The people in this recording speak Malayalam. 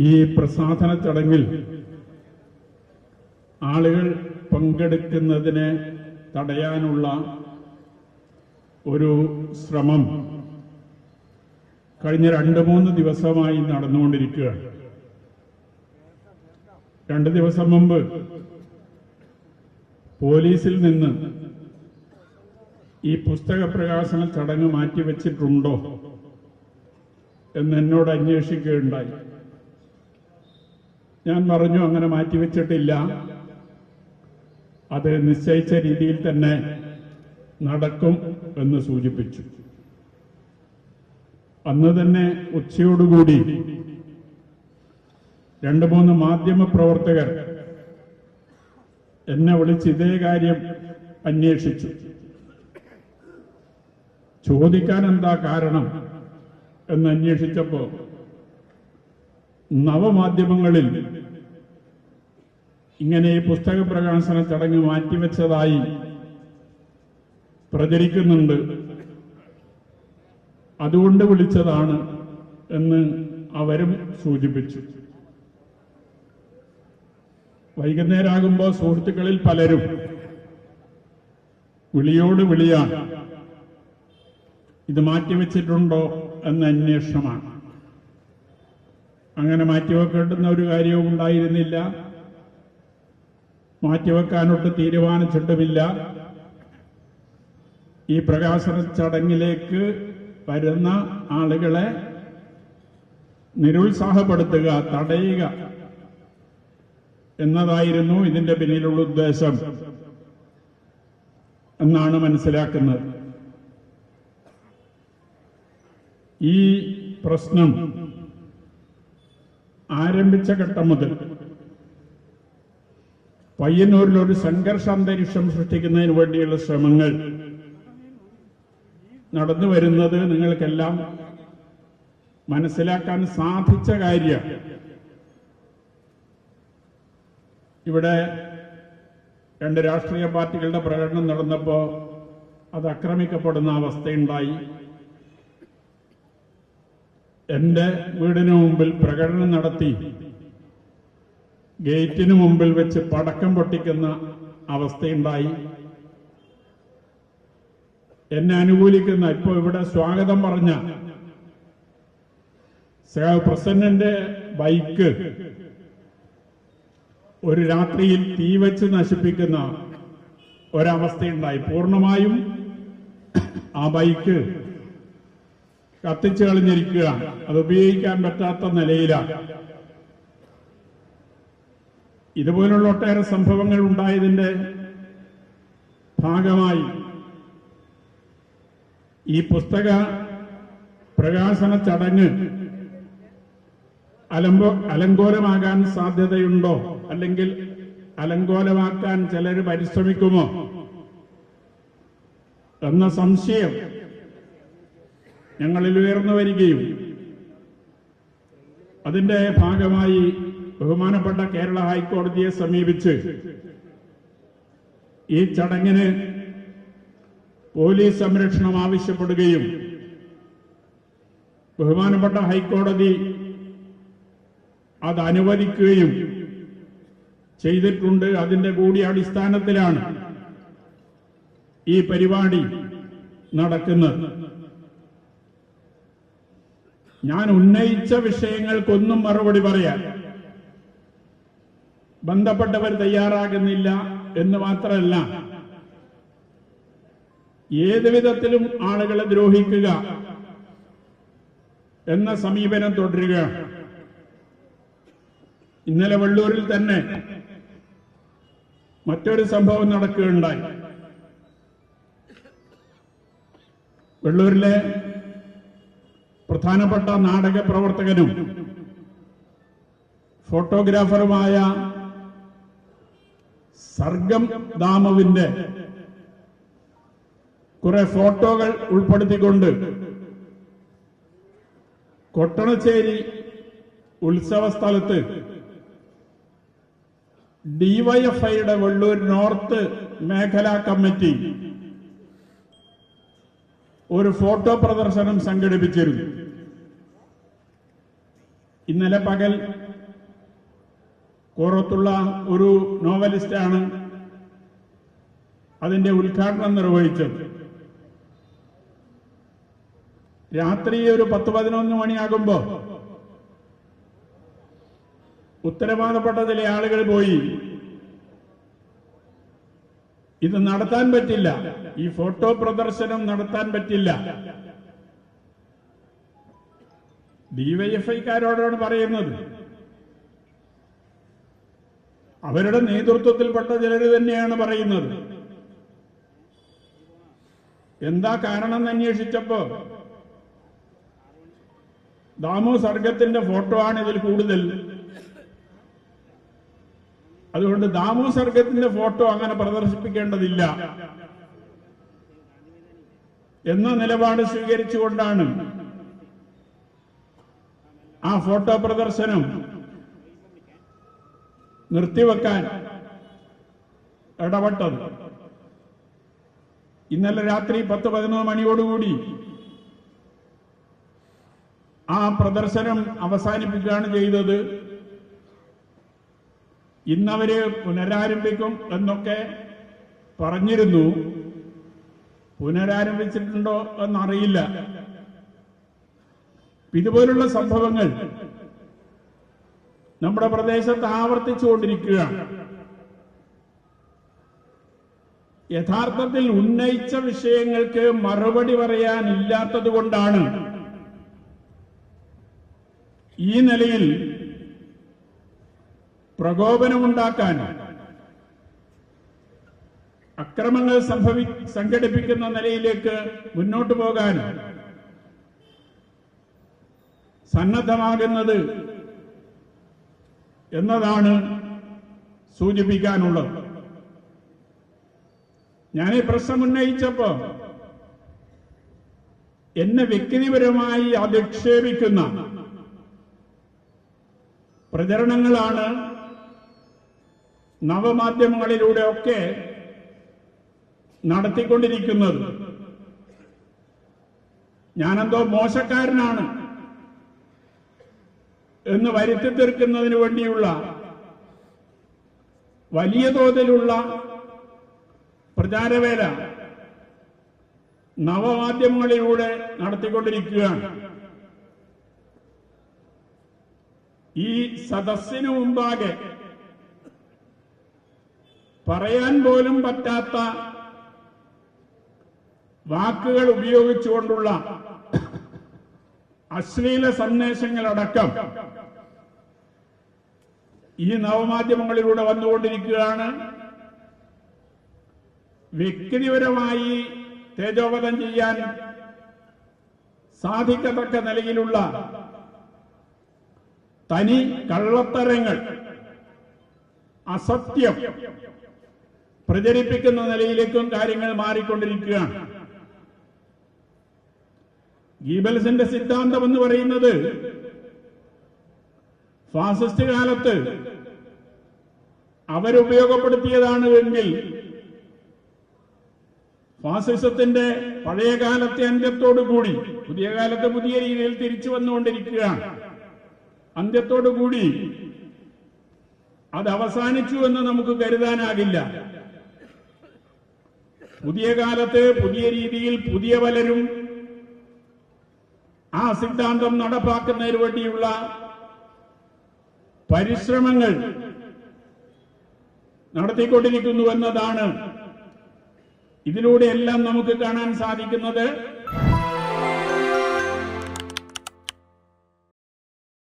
ഈ പ്രസാധന ചടങ്ങിൽ ആളുകൾ പങ്കെടുക്കുന്നതിനെ തടയാനുള്ള ഒരു ശ്രമം കഴിഞ്ഞ 2-3 ദിവസമായി നടന്നുകൊണ്ടിരിക്കുകയാണ്. 2 ദിവസം മുമ്പ് പോലീസിൽ നിന്ന് ഈ പുസ്തക പ്രകാശന ചടങ്ങ് മാറ്റിവെച്ചിട്ടുണ്ടോ എന്ന് എന്നോട് അന്വേഷിക്കുകയുണ്ടായി. ഞാൻ പറഞ്ഞു, അങ്ങനെ മാറ്റിവെച്ചിട്ടില്ല, അത് നിശ്ചയിച്ച രീതിയിൽ തന്നെ നടക്കും എന്ന് സൂചിപ്പിച്ചു. അന്ന് തന്നെ ഉച്ചയോടുകൂടി 2-3 മാധ്യമ പ്രവർത്തകർ എന്നെ വിളിച്ച് ഇതേ കാര്യം അന്വേഷിച്ചു. ചോദിക്കാൻ എന്താ കാരണം എന്ന് അന്വേഷിച്ചപ്പോൾ നവമാധ്യമങ്ങളിൽ ഇങ്ങനെ ഈ പുസ്തക പ്രകാശന ചടങ്ങ് മാറ്റിവെച്ചതായി പ്രചരിക്കുന്നുണ്ട്, അതുകൊണ്ട് വിളിച്ചതാണ് എന്ന് അവരും സൂചിപ്പിച്ചു. വൈകുന്നേരമാകുമ്പോൾ സുഹൃത്തുക്കളിൽ പലരും വിളിയോട് വിളിയാണ്, ഇത് മാറ്റിവെച്ചിട്ടുണ്ടോ എന്ന അന്വേഷണമാണ്. അങ്ങനെ മാറ്റിവെക്കേണ്ടുന്ന ഒരു കാര്യവും ഉണ്ടായിരുന്നില്ല, മാറ്റിവെക്കാനൊട്ട് തീരുമാനിച്ചിട്ടുമില്ല. ഈ പ്രകാശന ചടങ്ങിലേക്ക് വരുന്ന ആളുകളെ നിരുത്സാഹപ്പെടുത്തുക, തടയുക എന്നതായിരുന്നു ഇതിന്റെ പിന്നിലുള്ള ഉദ്ദേശം എന്നാണ് മനസ്സിലാക്കുന്നത്. ഈ പ്രശ്നം ആരംഭിച്ച ഘട്ടം മുതൽ പയ്യന്നൂരിൽ ഒരു സംഘർഷ അന്തരീക്ഷം സൃഷ്ടിക്കുന്നതിന് വേണ്ടിയുള്ള ശ്രമങ്ങൾ നടന്നു വരുന്നത് നിങ്ങൾക്കെല്ലാം മനസ്സിലാക്കാൻ സാധിച്ച കാര്യം. ഇവിടെ 2 രാഷ്ട്രീയ പാർട്ടികളുടെ പ്രകടനം നടന്നപ്പോൾ അത് ആക്രമിക്കപ്പെടുന്ന അവസ്ഥയുണ്ടായി. എന്റെ വീടിന് മുമ്പിൽ പ്രകടനം നടത്തി ഗേറ്റിന് മുമ്പിൽ വെച്ച് പടക്കം പൊട്ടിക്കുന്ന അവസ്ഥയുണ്ടായി. എന്നെ അനുകൂലിക്കുന്ന, ഇപ്പോൾ ഇവിടെ സ്വാഗതം പറഞ്ഞ പ്രസിഡന്റിന്റെ ബൈക്ക് ഒരു രാത്രിയിൽ തീവച്ച് നശിപ്പിക്കുന്ന ഒരവസ്ഥയുണ്ടായി. പൂർണ്ണമായും ആ ബൈക്ക് കത്തിച്ചു കളഞ്ഞിരിക്കുകയാണ്, അത് ഉപയോഗിക്കാൻ പറ്റാത്ത നിലയിലാണ്. ഇതുപോലുള്ള ഒട്ടേറെ സംഭവങ്ങൾ ഉണ്ടായതിന്റെ ഭാഗമായി ഈ പുസ്തക പ്രകാശന ചടങ്ങ് അലങ്കോലമാകാൻ സാധ്യതയുണ്ടോ, അല്ലെങ്കിൽ അലങ്കോലമാക്കാൻ ചിലർ പരിശ്രമിക്കുമോ എന്ന സംശയം ഞങ്ങളിൽ ഉയർന്നു വരികയും അതിന്റെ ഭാഗമായി ബഹുമാനപ്പെട്ട കേരള ഹൈക്കോടതിയെ സമീപിച്ച് ഈ ചടങ്ങിന് പോലീസ് സംരക്ഷണം ആവശ്യപ്പെടുകയും ബഹുമാനപ്പെട്ട ഹൈക്കോടതി അത് അനുവദിക്കുകയും ചെയ്തിട്ടുണ്ട്. അതിന്റെ കൂടി അടിസ്ഥാനത്തിലാണ് ഈ പരിപാടി നടക്കുന്നത്. ഞാൻ ഉന്നയിച്ച വിഷയങ്ങൾക്കൊന്നും മറുപടി പറയാൻ ബന്ധപ്പെട്ടവർ തയ്യാറാകുന്നില്ല എന്ന് മാത്രമല്ല, ഏത് വിധത്തിലും ആളുകളെ ദ്രോഹിക്കുക എന്ന സമീപനം തുടരുകയാണ്. ഇന്നലെ വെള്ളൂരിൽ തന്നെ മറ്റൊരു സംഭവം നടക്കുകയുണ്ടായി. വെള്ളൂരിലെ പ്രധാനപ്പെട്ട നാടക പ്രവർത്തകനും ഫോട്ടോഗ്രാഫറുമായ സർഗം ദാമുവിന്റെ കുറെ ഫോട്ടോകൾ ഉൾപ്പെടുത്തിക്കൊണ്ട് കൊട്ടണശ്ശേരി ഉത്സവ സ്ഥലത്ത് ഡിവൈഎഫ്ഐയുടെ വെള്ളൂർ നോർത്ത് മേഖലാ കമ്മിറ്റി ഒരു ഫോട്ടോ പ്രദർശനം സംഘടിപ്പിച്ചിരുന്നു. ഇന്നലെ പകൽ കോറത്തുള്ള ഒരു നോവലിസ്റ്റാണ് അതിന്റെ ഉദ്ഘാടനം നിർവഹിച്ചത്. രാത്രി ഒരു 10-11 മണിയാകുമ്പോ ഉത്തരവാദപ്പെട്ട ചില ആളുകൾ പോയി, ഇത് നടത്താൻ പറ്റില്ല, ഈ ഫോട്ടോ പ്രദർശനം നടത്താൻ പറ്റില്ല. ഡിവൈഎഫ്ഐക്കാരോടാണ് പറയുന്നത്. അവരുടെ നേതൃത്വത്തിൽപ്പെട്ട ചിലർ തന്നെയാണ് പറയുന്നത്. എന്താ കാരണം എന്ന് അന്വേഷിച്ചപ്പോ ദാമു സർഗത്തിന്റെ ഫോട്ടോ ആണ് ഇതിൽ കൂടുതൽ, അതുകൊണ്ട് ദാമു സർഗത്തിന്റെ ഫോട്ടോ അങ്ങനെ പ്രദർശിപ്പിക്കേണ്ടതില്ല എന്ന നിലപാട് സ്വീകരിച്ചുകൊണ്ടാണ് ആ ഫോട്ടോ പ്രദർശനം നിർത്തിവെക്കാൻ ഇടപെട്ടത്. ഇന്നലെ രാത്രി 10-11 മണിയോടുകൂടി ആ പ്രദർശനം അവസാനിപ്പിക്കുകയാണ് ചെയ്തത്. ഇന്നവര് പുനരാരംഭിക്കും എന്നൊക്കെ പറഞ്ഞിരുന്നു. പുനരാരംഭിച്ചിട്ടുണ്ടോ എന്നറിയില്ല. ഇതുപോലുള്ള സംഭവങ്ങൾ നമ്മുടെ പ്രദേശത്ത് ആവർത്തിച്ചുകൊണ്ടിരിക്കുകയാണ്. യഥാർത്ഥത്തിൽ ഉന്നയിച്ച വിഷയങ്ങൾക്ക് മറുപടി പറയാനില്ലാത്തതുകൊണ്ടാണ് ഈ നിലയിൽ പ്രകോപനമുണ്ടാക്കാൻ, അക്രമങ്ങൾ സംഘടിപ്പിക്കുന്ന നിലയിലേക്ക് മുന്നോട്ടു പോകാൻ സന്നദ്ധമാകുന്നത് എന്നതാണ് സൂചിപ്പിക്കാനുള്ളത്. ഞാൻ ഈ പ്രശ്നം ഉന്നയിച്ചപ്പോ എന്നെ വ്യക്തിപരമായി അധിക്ഷേപിക്കുന്ന പ്രചരണങ്ങളാണ് നവമാധ്യമങ്ങളിലൂടെയൊക്കെ നടത്തിക്കൊണ്ടിരിക്കുന്നത്. ഞാനെന്തോ മോശക്കാരനാണ് എന്ന് വരുത്തി തീർക്കുന്നതിന് വേണ്ടിയുള്ള വലിയ തോതിലുള്ള പ്രചാരവേല നവമാധ്യമങ്ങളിലൂടെ നടത്തിക്കൊണ്ടിരിക്കുകയാണ്. ഈ സദസ്സിനു മുമ്പാകെ പറയാൻ പോലും പറ്റാത്ത വാക്കുകൾ ഉപയോഗിച്ചുകൊണ്ടുള്ള അശ്ലീല സന്ദേശങ്ങളടക്കം ഈ നവമാധ്യമങ്ങളിലൂടെ വന്നുകൊണ്ടിരിക്കുകയാണ്. വ്യക്തിപരമായി തേജോവധം ചെയ്യാൻ സാധിക്കത്തക്ക നിലയിലുള്ള തനി കള്ളത്തരങ്ങൾ, അസത്യം പ്രചരിപ്പിക്കുന്ന നിലയിലേക്കും കാര്യങ്ങൾ മാറിക്കൊണ്ടിരിക്കുകയാണ്. ഗീബൽസിന്റെ സിദ്ധാന്തം എന്ന് പറയുന്നത് ഫാസിസ്റ്റ് കാലത്ത് അവരുപയോഗപ്പെടുത്തിയതാണ് എങ്കിൽ ഫാസിസത്തിന്റെ പഴയകാലത്തെ അന്ത്യത്തോടുകൂടി, പുതിയ കാലത്ത് പുതിയ രീതിയിൽ തിരിച്ചു വന്നുകൊണ്ടിരിക്കുകയാണ്, അന്ത്യത്തോടുകൂടി അത് അവസാനിച്ചു എന്ന് നമുക്ക് കരുതാനാകില്ല. പുതിയ കാലത്ത് പുതിയ രീതിയിൽ പുതിയ പലരും ആ സിദ്ധാന്തം നടപ്പാക്കുന്നതിന് വേണ്ടിയുള്ള പരിശ്രമങ്ങൾ നടത്തിക്കൊണ്ടിരിക്കുന്നു എന്നതാണ് ഇതിലൂടെയെല്ലാം നമുക്ക് കാണാൻ സാധിക്കുന്നത്.